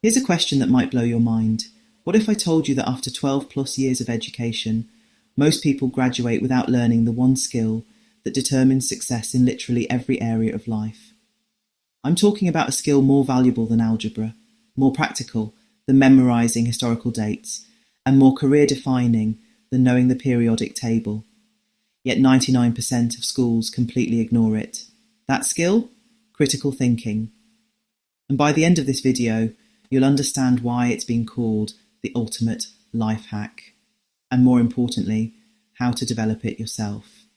Here's a question that might blow your mind. What if I told you that after 12 plus years of education, most people graduate without learning the one skill that determines success in literally every area of life? I'm talking about a skill more valuable than algebra, more practical than memorising historical dates, and more career-defining than knowing the periodic table. Yet 99% of schools completely ignore it. That skill? Critical thinking. And by the end of this video, you'll understand why it's been called the ultimate life hack, and more importantly, how to develop it yourself.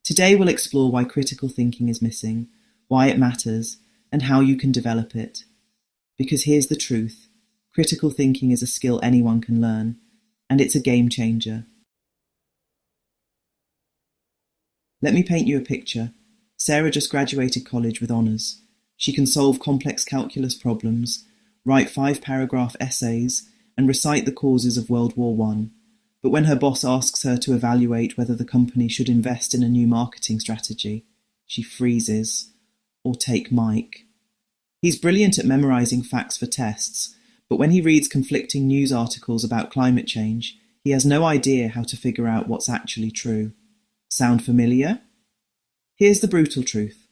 Today we'll explore why critical thinking is missing, why it matters, and how you can develop it. Because here's the truth, critical thinking is a skill anyone can learn, and it's a game changer. Let me paint you a picture. Sarah just graduated college with honours. She can solve complex calculus problems, write 5-paragraph essays, and recite the causes of World War I. But when her boss asks her to evaluate whether the company should invest in a new marketing strategy, she freezes. Or take Mike. He's brilliant at memorising facts for tests, but when he reads conflicting news articles about climate change, he has no idea how to figure out what's actually true. Sound familiar? Here's the brutal truth.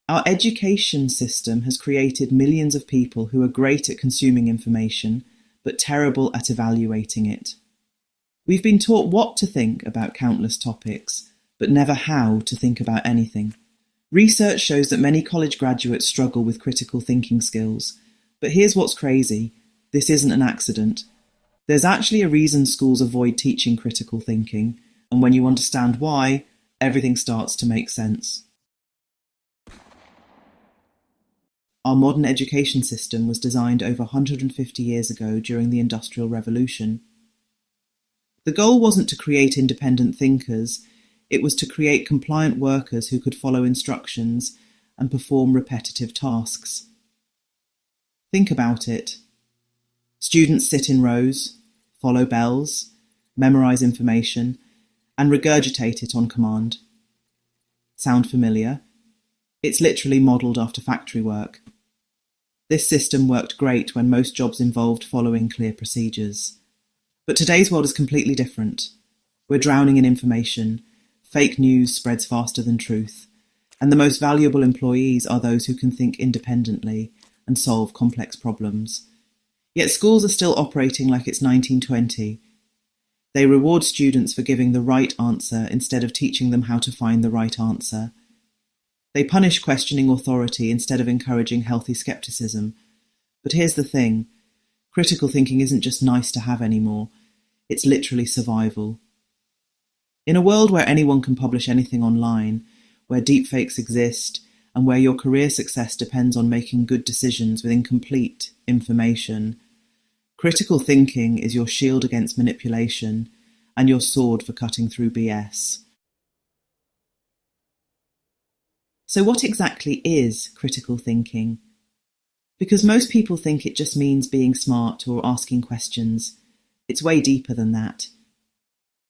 Our education system has created millions of people who are great at consuming information, but terrible at evaluating it. We've been taught what to think about countless topics, but never how to think about anything. Research shows that many college graduates struggle with critical thinking skills. But here's what's crazy. This isn't an accident. There's actually a reason schools avoid teaching critical thinking, and when you understand why, everything starts to make sense. Our modern education system was designed over 150 years ago during the Industrial Revolution. The goal wasn't to create independent thinkers, it was to create compliant workers who could follow instructions and perform repetitive tasks. Think about it. Students sit in rows, follow bells, memorise information, and regurgitate it on command. Sound familiar? It's literally modelled after factory work. This system worked great when most jobs involved following clear procedures. But today's world is completely different. We're drowning in information. Fake news spreads faster than truth, and the most valuable employees are those who can think independently and solve complex problems. Yet schools are still operating like it's 1920. They reward students for giving the right answer instead of teaching them how to find the right answer. They punish questioning authority instead of encouraging healthy skepticism. But here's the thing, critical thinking isn't just nice to have anymore, it's literally survival. In a world where anyone can publish anything online, where deepfakes exist, and where your career success depends on making good decisions with incomplete information, critical thinking is your shield against manipulation and your sword for cutting through BS. So what exactly is critical thinking? Because most people think it just means being smart or asking questions. It's way deeper than that.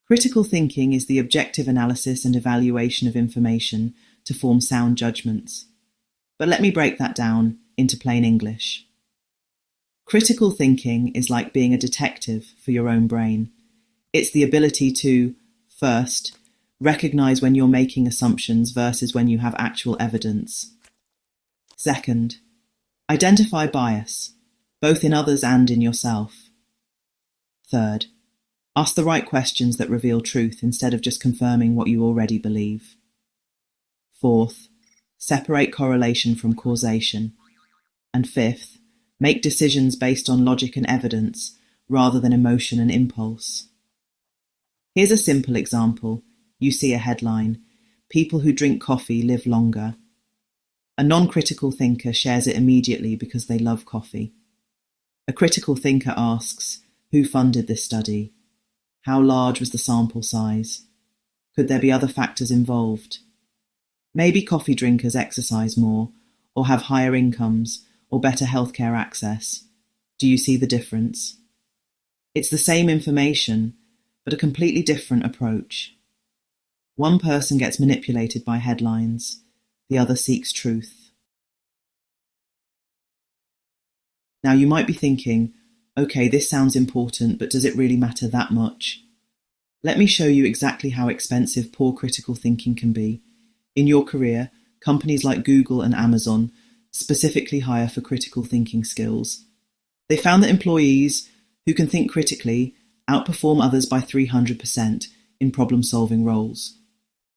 Critical thinking is the objective analysis and evaluation of information to form sound judgments. But let me break that down into plain English. Critical thinking is like being a detective for your own brain. It's the ability to, first, recognize when you're making assumptions versus when you have actual evidence. Second, identify bias, both in others and in yourself. Third, ask the right questions that reveal truth instead of just confirming what you already believe. Fourth, separate correlation from causation. And fifth, make decisions based on logic and evidence rather than emotion and impulse. Here's a simple example. You see a headline, "People who drink coffee live longer." A non-critical thinker shares it immediately because they love coffee. A critical thinker asks, who funded this study? How large was the sample size? Could there be other factors involved? Maybe coffee drinkers exercise more, or have higher incomes, or better healthcare access. Do you see the difference? It's the same information, but a completely different approach. One person gets manipulated by headlines, the other seeks truth. Now you might be thinking, okay, this sounds important, but does it really matter that much? Let me show you exactly how expensive poor critical thinking can be. In your career, companies like Google and Amazon specifically hire for critical thinking skills. They found that employees who can think critically outperform others by 300% in problem-solving roles.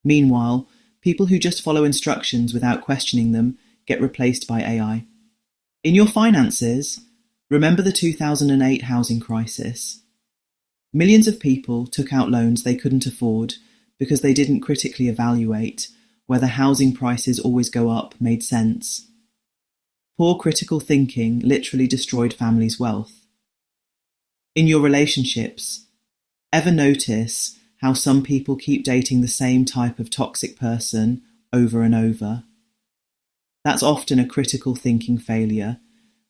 Meanwhile, people who just follow instructions without questioning them get replaced by AI. In your finances, remember the 2008 housing crisis. Millions of people took out loans they couldn't afford because they didn't critically evaluate whether housing prices always go up made sense. Poor critical thinking literally destroyed families' wealth. In your relationships, ever notice how some people keep dating the same type of toxic person over and over? That's often a critical thinking failure.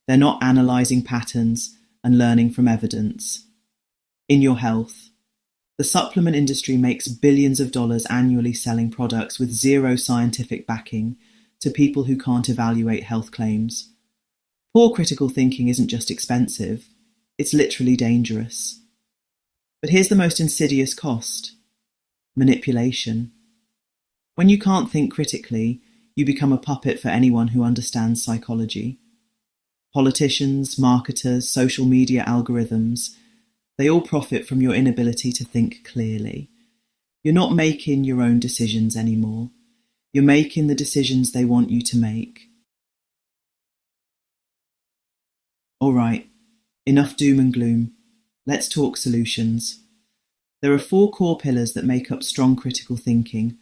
They're not analysing patterns and learning from evidence. In your health, the supplement industry makes billions of dollars annually selling products with zero scientific backing to people who can't evaluate health claims. Poor critical thinking isn't just expensive, it's literally dangerous. But here's the most insidious cost: manipulation. When you can't think critically, you become a puppet for anyone who understands psychology. Politicians, marketers, social media algorithms, they all profit from your inability to think clearly. You're not making your own decisions anymore. You're making the decisions they want you to make. All right, enough doom and gloom. Let's talk solutions. There are 4 core pillars that make up strong critical thinking.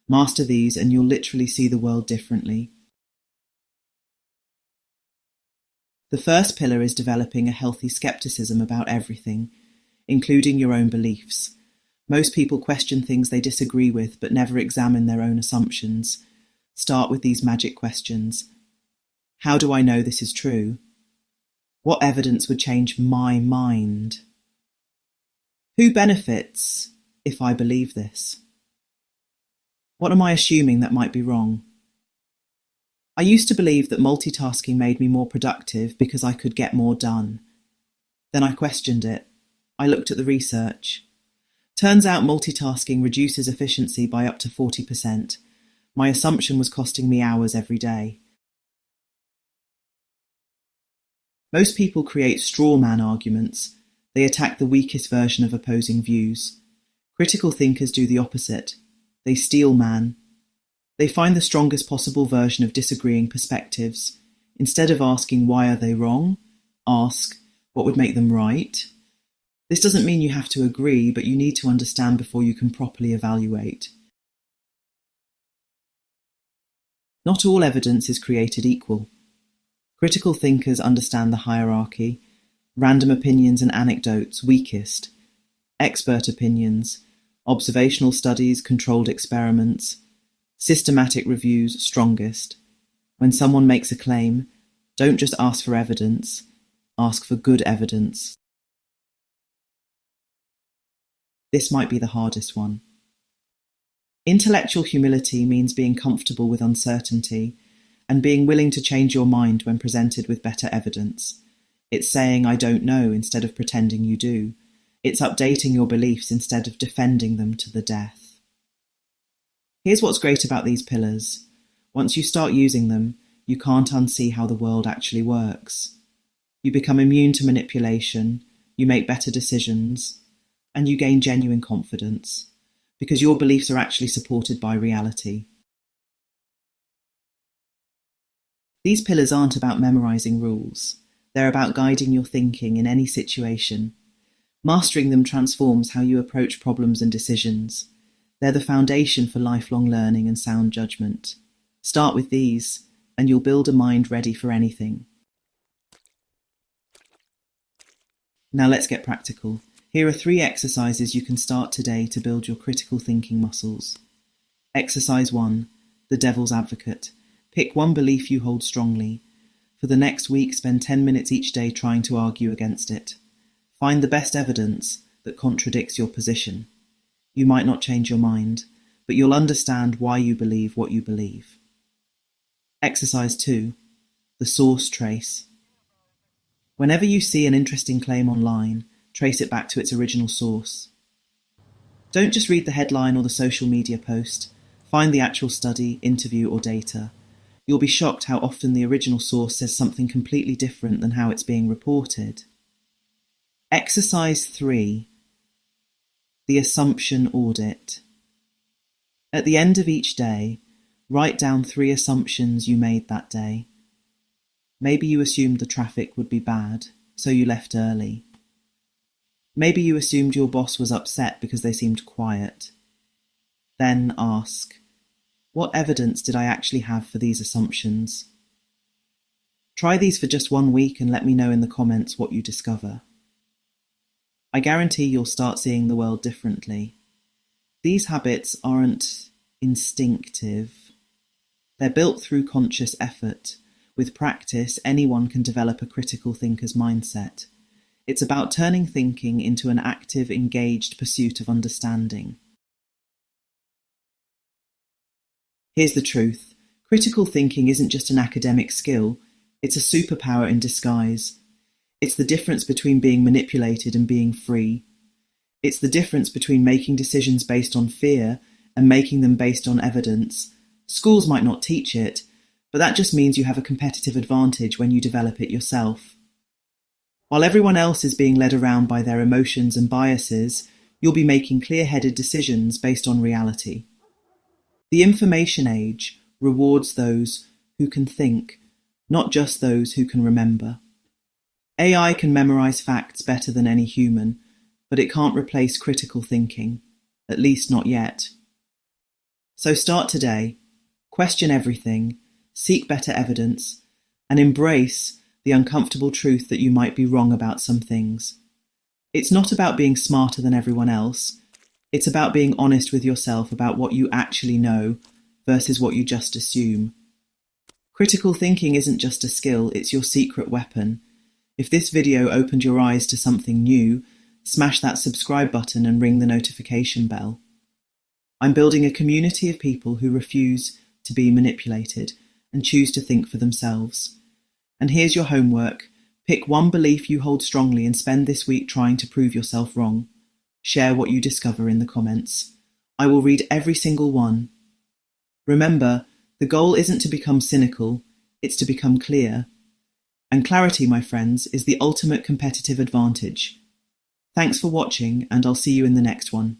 Master these and you'll literally see the world differently. The first pillar is developing a healthy skepticism about everything, including your own beliefs. Most people question things they disagree with but never examine their own assumptions. Start with these magic questions. How do I know this is true? What evidence would change my mind? Who benefits if I believe this? What am I assuming that might be wrong? I used to believe that multitasking made me more productive because I could get more done. Then I questioned it. I looked at the research. Turns out multitasking reduces efficiency by up to 40%. My assumption was costing me hours every day. Most people create straw man arguments. They attack the weakest version of opposing views. Critical thinkers do the opposite. They steel man. They find the strongest possible version of disagreeing perspectives. Instead of asking why are they wrong, ask what would make them right. This doesn't mean you have to agree, but you need to understand before you can properly evaluate. Not all evidence is created equal. Critical thinkers understand the hierarchy: random opinions and anecdotes, weakest; expert opinions, observational studies, controlled experiments; systematic reviews, strongest. When someone makes a claim, don't just ask for evidence, ask for good evidence. This might be the hardest one. Intellectual humility means being comfortable with uncertainty and being willing to change your mind when presented with better evidence. It's saying I don't know instead of pretending you do. It's updating your beliefs instead of defending them to the death. Here's what's great about these pillars. Once you start using them, you can't unsee how the world actually works. You become immune to manipulation, you make better decisions, and you gain genuine confidence, because your beliefs are actually supported by reality. These pillars aren't about memorizing rules. They're about guiding your thinking in any situation. Mastering them transforms how you approach problems and decisions. They're the foundation for lifelong learning and sound judgment. Start with these, and you'll build a mind ready for anything. Now let's get practical. Here are 3 exercises you can start today to build your critical thinking muscles. Exercise 1. The Devil's Advocate. Pick one belief you hold strongly. For the next week, spend 10 minutes each day trying to argue against it. Find the best evidence that contradicts your position. You might not change your mind, but you'll understand why you believe what you believe. Exercise 2. The Source Trace. Whenever you see an interesting claim online, trace it back to its original source. Don't just read the headline or the social media post. Find the actual study, interview, or data. You'll be shocked how often the original source says something completely different than how it's being reported. Exercise 3. The assumption audit. At the end of each day, write down 3 assumptions you made that day. Maybe you assumed the traffic would be bad, so you left early. Maybe you assumed your boss was upset because they seemed quiet. Then ask, what evidence did I actually have for these assumptions? Try these for just 1 week and let me know in the comments what you discover. I guarantee you'll start seeing the world differently. These habits aren't instinctive. They're built through conscious effort. With practice, anyone can develop a critical thinker's mindset. It's about turning thinking into an active, engaged pursuit of understanding. Here's the truth. Critical thinking isn't just an academic skill, it's a superpower in disguise. It's the difference between being manipulated and being free. It's the difference between making decisions based on fear and making them based on evidence. Schools might not teach it, but that just means you have a competitive advantage when you develop it yourself. While everyone else is being led around by their emotions and biases, you'll be making clear-headed decisions based on reality. The information age rewards those who can think, not just those who can remember. AI can memorize facts better than any human, but it can't replace critical thinking, at least not yet. So start today, question everything, seek better evidence, and embrace the uncomfortable truth that you might be wrong about some things. It's not about being smarter than everyone else. It's about being honest with yourself about what you actually know versus what you just assume. Critical thinking isn't just a skill, it's your secret weapon. If this video opened your eyes to something new, smash that subscribe button and ring the notification bell. I'm building a community of people who refuse to be manipulated and choose to think for themselves. And here's your homework. Pick one belief you hold strongly and spend this week trying to prove yourself wrong. Share what you discover in the comments. I will read every single one. Remember, the goal isn't to become cynical, it's to become clear. And clarity, my friends, is the ultimate competitive advantage. Thanks for watching, and I'll see you in the next one.